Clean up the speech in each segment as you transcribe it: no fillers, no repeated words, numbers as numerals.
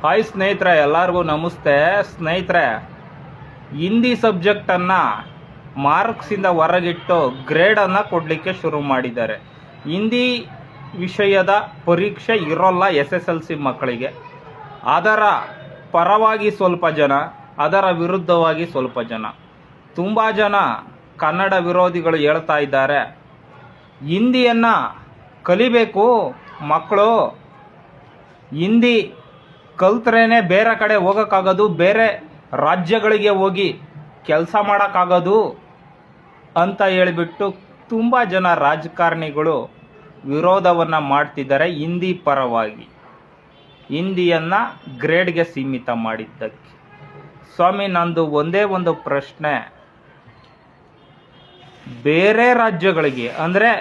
Hi ಸ್ನೇಹಿತರೆ, ಎಲ್ಲರಿಗೂ ನಮಸ್ತೆ. ಸ್ನೇಹಿತರೆ, ಹಿಂದಿ ಸಬ್ಜೆಕ್ಟನ್ನು ಮಾರ್ಕ್ಸಿಂದ ಹೊರಗಿಟ್ಟು ಗ್ರೇಡನ್ನು ಕೊಡಲಿಕ್ಕೆ ಶುರು ಮಾಡಿದ್ದಾರೆ. ಹಿಂದಿ ವಿಷಯದ ಪರೀಕ್ಷೆ ಇರೋಲ್ಲ SSLC ಮಕ್ಕಳಿಗೆ. ಅದರ ಪರವಾಗಿ ಸ್ವಲ್ಪ ಜನ, ಅದರ ವಿರುದ್ಧವಾಗಿ ಸ್ವಲ್ಪ ಜನ, ತುಂಬ ಜನ ಕನ್ನಡ ವಿರೋಧಿಗಳು ಹೇಳ್ತಾ ಇದ್ದಾರೆ, ಹಿಂದಿಯನ್ನು ಕಲಿಬೇಕು ಮಕ್ಕಳು, ಹಿಂದಿ ಕಲ್ತ್ರೇನೆ ಬೇರೆ ಕಡೆ ಹೋಗೋಕ್ಕಾಗೋದು, ಬೇರೆ ರಾಜ್ಯಗಳಿಗೆ ಹೋಗಿ ಕೆಲಸ ಮಾಡೋಕ್ಕಾಗೋದು ಅಂತ ಹೇಳಿಬಿಟ್ಟು ತುಂಬ ಜನ ರಾಜಕಾರಣಿಗಳು ವಿರೋಧವನ್ನು ಮಾಡ್ತಿದ್ದಾರೆ ಹಿಂದಿ ಪರವಾಗಿ, ಹಿಂದಿಯನ್ನು ಗ್ರೇಡ್ಗೆ ಸೀಮಿತ ಮಾಡಿದ್ದಕ್ಕೆ. ಸ್ವಾಮಿ, ನಂದು ಒಂದೇ ಒಂದು ಪ್ರಶ್ನೆ, ಬೇರೆ ರಾಜ್ಯಗಳಿಗೆ ಅಂದರೆ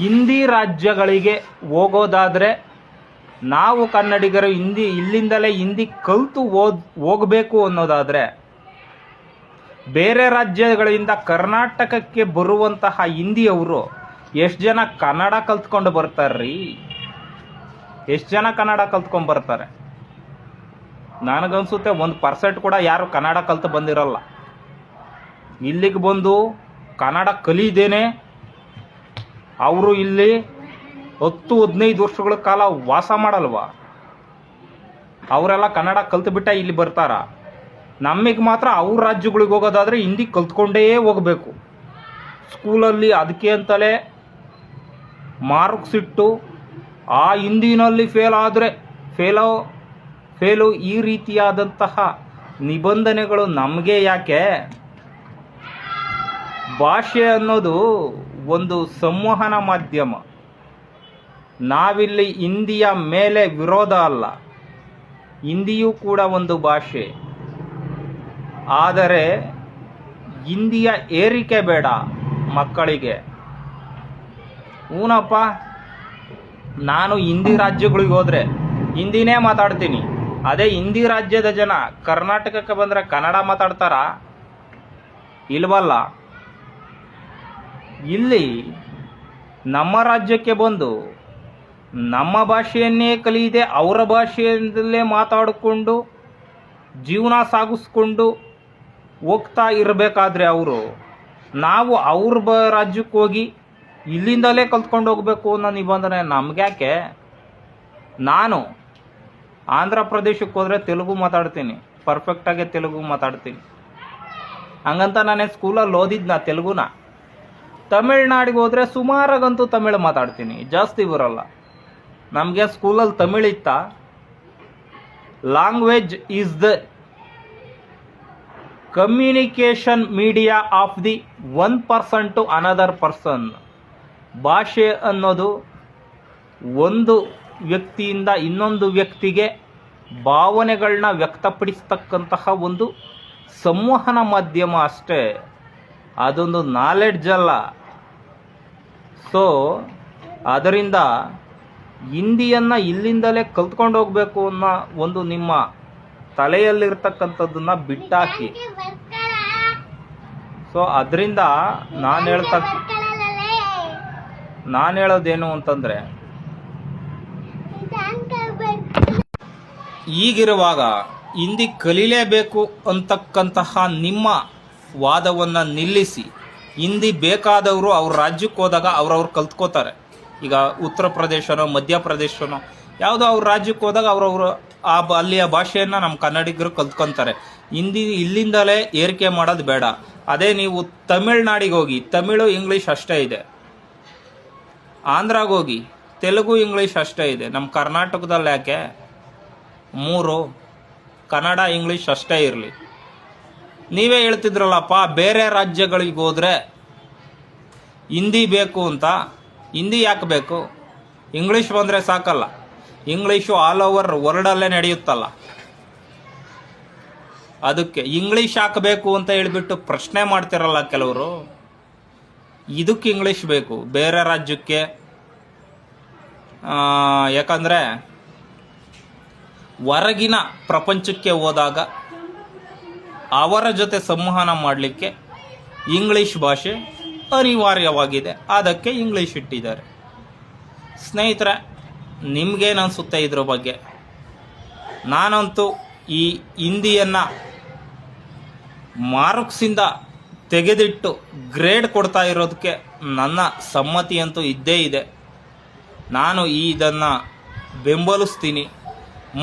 ಹಿಂದಿ ರಾಜ್ಯಗಳಿಗೆ ಹೋಗೋದಾದರೆ ನಾವು ಕನ್ನಡಿಗರು ಇಲ್ಲಿಂದಲೇ ಹಿಂದಿ ಕಲಿತು ಹೋಗಬೇಕು ಅನ್ನೋದಾದರೆ, ಬೇರೆ ರಾಜ್ಯಗಳಿಂದ ಕರ್ನಾಟಕಕ್ಕೆ ಬರುವಂತಹ ಹಿಂದಿಯವರು ಎಷ್ಟು ಜನ ಕನ್ನಡ ಕಲ್ತ್ಕೊಂಡು ಬರ್ತಾರ್ರೀ? ಎಷ್ಟು ಜನ ಕನ್ನಡ ಕಲ್ತ್ಕೊಂಡು ಬರ್ತಾರೆ? ನನಗನ್ಸುತ್ತೆ 1% ಕೂಡ ಯಾರು ಕನ್ನಡ ಕಲ್ತು ಬಂದಿರಲ್ಲ. ಇಲ್ಲಿಗೆ ಬಂದು ಕನ್ನಡ ಕಲಿದೇನೆ ಅವರು ಇಲ್ಲಿ 10-15 ವರ್ಷಗಳ ಕಾಲ ವಾಸ ಮಾಡಲ್ವಾ? ಅವರೆಲ್ಲ ಕನ್ನಡ ಕಲ್ತು ಇಲ್ಲಿ ಬರ್ತಾರ? ನಮಗೆ ಮಾತ್ರ ಅವ್ರ ರಾಜ್ಯಗಳಿಗೆ ಹೋಗೋದಾದರೆ ಹಿಂದಿ ಕಲ್ತ್ಕೊಂಡೇ ಹೋಗಬೇಕು. ಸ್ಕೂಲಲ್ಲಿ ಅದಕ್ಕೆ ಅಂತಲೇ ಮಾರ್ಕ್ಸ್ ಇಟ್ಟು ಆ ಹಿಂದಿನಲ್ಲಿ ಫೇಲ್ ಆದರೆ ಫೇಲು ಈ ರೀತಿಯಾದಂತಹ ನಿಬಂಧನೆಗಳು ನಮಗೆ ಯಾಕೆ? ಭಾಷೆ ಅನ್ನೋದು ಒಂದು ಸಂವಹನ ಮಾಧ್ಯಮ. ನಾವಿಲ್ಲಿ ಹಿಂದಿಯ ಮೇಲೆ ವಿರೋಧ ಅಲ್ಲ, ಹಿಂದಿಯೂ ಕೂಡ ಒಂದು ಭಾಷೆ. ಆದರೆ ಹಿಂದಿಯ ಏರಿಕೆ ಬೇಡ ಮಕ್ಕಳಿಗೆ. ಊನಪ್ಪ, ನಾನು ಹಿಂದಿ ರಾಜ್ಯಗಳಿಗೆ ಹೋದರೆ ಹಿಂದಿನೇ ಮಾತಾಡ್ತೀನಿ. ಅದೇ ಹಿಂದಿ ರಾಜ್ಯದ ಜನ ಕರ್ನಾಟಕಕ್ಕೆ ಬಂದರೆ ಕನ್ನಡ ಮಾತಾಡ್ತಾರಾ? ಇಲ್ವಲ್ಲ. ಇಲ್ಲಿ ನಮ್ಮ ರಾಜ್ಯಕ್ಕೆ ಬಂದು ನಮ್ಮ ಭಾಷೆಯನ್ನೇ ಕಲಿಯದೆ ಅವರ ಭಾಷೆಯಲ್ಲೇ ಮಾತಾಡಿಕೊಂಡು ಜೀವನ ಸಾಗಿಸ್ಕೊಂಡು ಹೋಗ್ತಾ ಇರಬೇಕಾದ್ರೆ ನಾವು ಅವ್ರ ರಾಜ್ಯಕ್ಕೆ ಹೋಗಿ ಇಲ್ಲಿಂದಲೇ ಕಲ್ತ್ಕೊಂಡು ಹೋಗಬೇಕು ಅನ್ನೋ ನಿಬಂಧನೆ ನಮ್ಗ್ಯಾಕೆ? ನಾನು ಆಂಧ್ರ ಪ್ರದೇಶಕ್ಕೆ ಹೋದರೆ ತೆಲುಗು ಮಾತಾಡ್ತೀನಿ, ಪರ್ಫೆಕ್ಟಾಗಿ ತೆಲುಗು ಮಾತಾಡ್ತೀನಿ. ಹಂಗಂತ ನಾನೇ ಸ್ಕೂಲಲ್ಲಿ ಓದಿದ್ನ ತೆಲುಗುನ. ತಮಿಳ್ನಾಡಿಗೆ ಹೋದರೆ ಸುಮಾರಾಗಂತೂ ತಮಿಳು ಮಾತಾಡ್ತೀನಿ, ಜಾಸ್ತಿ ಬರಲ್ಲ. ನಮಗೆ ಸ್ಕೂಲಲ್ಲಿ ತಮಿಳಿತ್ತ? Language is the communication media of the 1% to another person. ಭಾಷೆ ಅನ್ನೋದು ಒಂದು ವ್ಯಕ್ತಿಯಿಂದ ಇನ್ನೊಂದು ವ್ಯಕ್ತಿಗೆ ಭಾವನೆಗಳನ್ನ ವ್ಯಕ್ತಪಡಿಸ್ತಕ್ಕಂತಹ ಒಂದು ಸಂವಹನ ಮಾಧ್ಯಮ ಅಷ್ಟೇ, ಅದೊಂದು ನಾಲೆಡ್ಜ್ ಅಲ್ಲ. ಸೊ ಅದರಿಂದ ಹಿಂದಿಯನ್ನು ಇಲ್ಲಿಂದಲೇ ಕಲ್ತ್ಕೊಂಡು ಹೋಗಬೇಕು ಅನ್ನೋ ಒಂದು ನಿಮ್ಮ ತಲೆಯಲ್ಲಿರ್ತಕ್ಕಂಥದ್ದನ್ನು ಬಿಟ್ಟಾಕಿ. ಸೊ ಅದರಿಂದ ನಾನು ಹೇಳೋದೇನು ಅಂತಂದರೆ, ಈಗಿರುವಾಗ ಹಿಂದಿ ಕಲೀಲೇಬೇಕು ಅಂತಕ್ಕಂತಹ ನಿಮ್ಮ ವಾದವನ್ನು ನಿಲ್ಲಿಸಿ, ಹಿಂದಿ ಬೇಕಾದವರು ಅವ್ರ ರಾಜ್ಯಕ್ಕೆ ಹೋದಾಗ ಅವ್ರವ್ರು ಕಲ್ತ್ಕೋತಾರೆ. ಈಗ ಉತ್ತರ ಪ್ರದೇಶನೋ ಮಧ್ಯಪ್ರದೇಶನೋ ಯಾವುದೋ ಅವ್ರ ರಾಜ್ಯಕ್ಕೆ ಹೋದಾಗ ಅವ್ರವರು ಅಲ್ಲಿಯ ಭಾಷೆಯನ್ನು ನಮ್ಮ ಕನ್ನಡಿಗರು ಕಲ್ತ್ಕೊತಾರೆ. ಹಿಂದಿ ಇಲ್ಲಿಂದಲೇ ಏರಿಕೆ ಮಾಡೋದು ಬೇಡ. ಅದೇ ನೀವು ತಮಿಳ್ನಾಡಿಗೆ ಹೋಗಿ ತಮಿಳು ಇಂಗ್ಲೀಷ್ ಅಷ್ಟೇ ಇದೆ, ಆಂಧ್ರಾಗೆ ಹೋಗಿ ತೆಲುಗು ಇಂಗ್ಲೀಷ್ ಅಷ್ಟೇ ಇದೆ. ನಮ್ಮ ಕರ್ನಾಟಕದಲ್ಲಿ ಯಾಕೆ 3 ಕನ್ನಡ ಇಂಗ್ಲೀಷ್ ಅಷ್ಟೇ ಇರಲಿ? ನೀವೇ ಹೇಳ್ತಿದ್ರಲ್ಲಪ್ಪ, ಬೇರೆ ರಾಜ್ಯಗಳಿಗೆ ಹೋದರೆ ಹಿಂದಿ ಬೇಕು ಅಂತ. ಹಿಂದಿ ಯಾಕೆ ಬೇಕು? ಇಂಗ್ಲೀಷ್ ಬಂದರೆ ಸಾಕಲ್ಲ? ಇಂಗ್ಲೀಷು ಆಲ್ ಓವರ್ ವರ್ಲ್ಡಲ್ಲೇ ನಡೆಯುತ್ತಲ್ಲ. ಅದಕ್ಕೆ ಇಂಗ್ಲೀಷ್ ಹಾಕಬೇಕು ಅಂತ ಹೇಳಿಬಿಟ್ಟು ಪ್ರಶ್ನೆ ಮಾಡ್ತಿರಲ್ಲ ಕೆಲವರು. ಇದಕ್ಕೆ ಇಂಗ್ಲೀಷ್ ಬೇಕು ಬೇರೆ ರಾಜ್ಯಕ್ಕೆ. ಯಾಕಂದರೆ ಹೊರಗಿನ ಪ್ರಪಂಚಕ್ಕೆ ಹೋದಾಗ ಅವರ ಜೊತೆ ಸಂವಹನ ಮಾಡಲಿಕ್ಕೆ ಇಂಗ್ಲೀಷ್ ಭಾಷೆ ಅನಿವಾರ್ಯವಾಗಿದೆ. ಅದಕ್ಕೆ ಇಂಗ್ಲೀಷ್ ಇಟ್ಟಿದ್ದಾರೆ. ಸ್ನೇಹಿತರೆ, ನಿಮಗೇನು ಅನಿಸುತ್ತೆ ಇದ್ರ ಬಗ್ಗೆ? ನಾನಂತೂ ಈ ಹಿಂದಿಯನ್ನು ಮಾರ್ಕ್ಸಿಂದ ತೆಗೆದಿಟ್ಟು ಗ್ರೇಡ್ ಕೊಡ್ತಾ ಇರೋದಕ್ಕೆ ನನ್ನ ಸಮ್ಮತಿ ಅಂತೂ ಇದ್ದೇ ಇದೆ. ನಾನು ಇದನ್ನು ಬೆಂಬಲಿಸ್ತೀನಿ.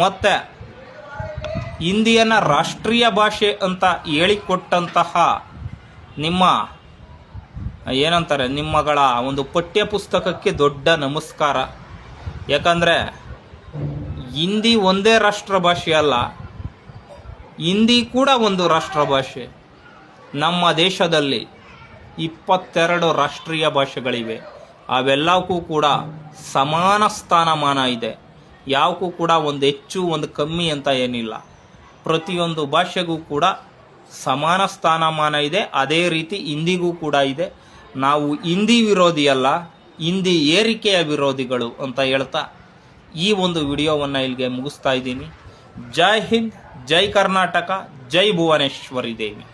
ಮತ್ತು ಹಿಂದಿಯನ್ನು ರಾಷ್ಟ್ರೀಯ ಭಾಷೆ ಅಂತ ಹೇಳಿಕೊಟ್ಟಂತಹ ನಿಮ್ಮ ಏನಂತಾರೆ ನಿಮ್ಮಗಳ ಒಂದು ಪಠ್ಯ ಪುಸ್ತಕಕ್ಕೆ ದೊಡ್ಡ ನಮಸ್ಕಾರ. ಯಾಕಂದರೆ ಹಿಂದಿ ಒಂದೇ ರಾಷ್ಟ್ರ ಭಾಷೆ ಅಲ್ಲ, ಹಿಂದಿ ಕೂಡ ಒಂದು ರಾಷ್ಟ್ರ ಭಾಷೆ. ನಮ್ಮ ದೇಶದಲ್ಲಿ 22 ರಾಷ್ಟ್ರೀಯ ಭಾಷೆಗಳಿವೆ. ಅವೆಲ್ಲವಕ್ಕೂ ಕೂಡ ಸಮಾನ ಸ್ಥಾನಮಾನ ಇದೆ. ಯಾವಕ್ಕೂ ಕೂಡ ಒಂದು ಹೆಚ್ಚು ಒಂದು ಕಮ್ಮಿ ಅಂತ ಏನಿಲ್ಲ. ಪ್ರತಿಯೊಂದು ಭಾಷೆಗೂ ಕೂಡ ಸಮಾನ ಸ್ಥಾನಮಾನ ಇದೆ. ಅದೇ ರೀತಿ ಹಿಂದಿಗೂ ಕೂಡ ಇದೆ. ನಾವು ಹಿಂದಿ ವಿರೋಧಿ ಅಲ್ಲ, ಹಿಂದಿ ಏರಿಕೆಯ ವಿರೋಧಿಗಳು ಅಂತ ಹೇಳ್ತಾ ಈ ಒಂದು ವಿಡಿಯೋವನ್ನು ಇಲ್ಲಿಗೆ ಮುಗಿಸ್ತಾ ಇದ್ದೀನಿ. ಜೈ ಹಿಂದ್, ಜೈ ಕರ್ನಾಟಕ, ಜೈ ಭುವನೇಶ್ವರಿ ದೇವಿ.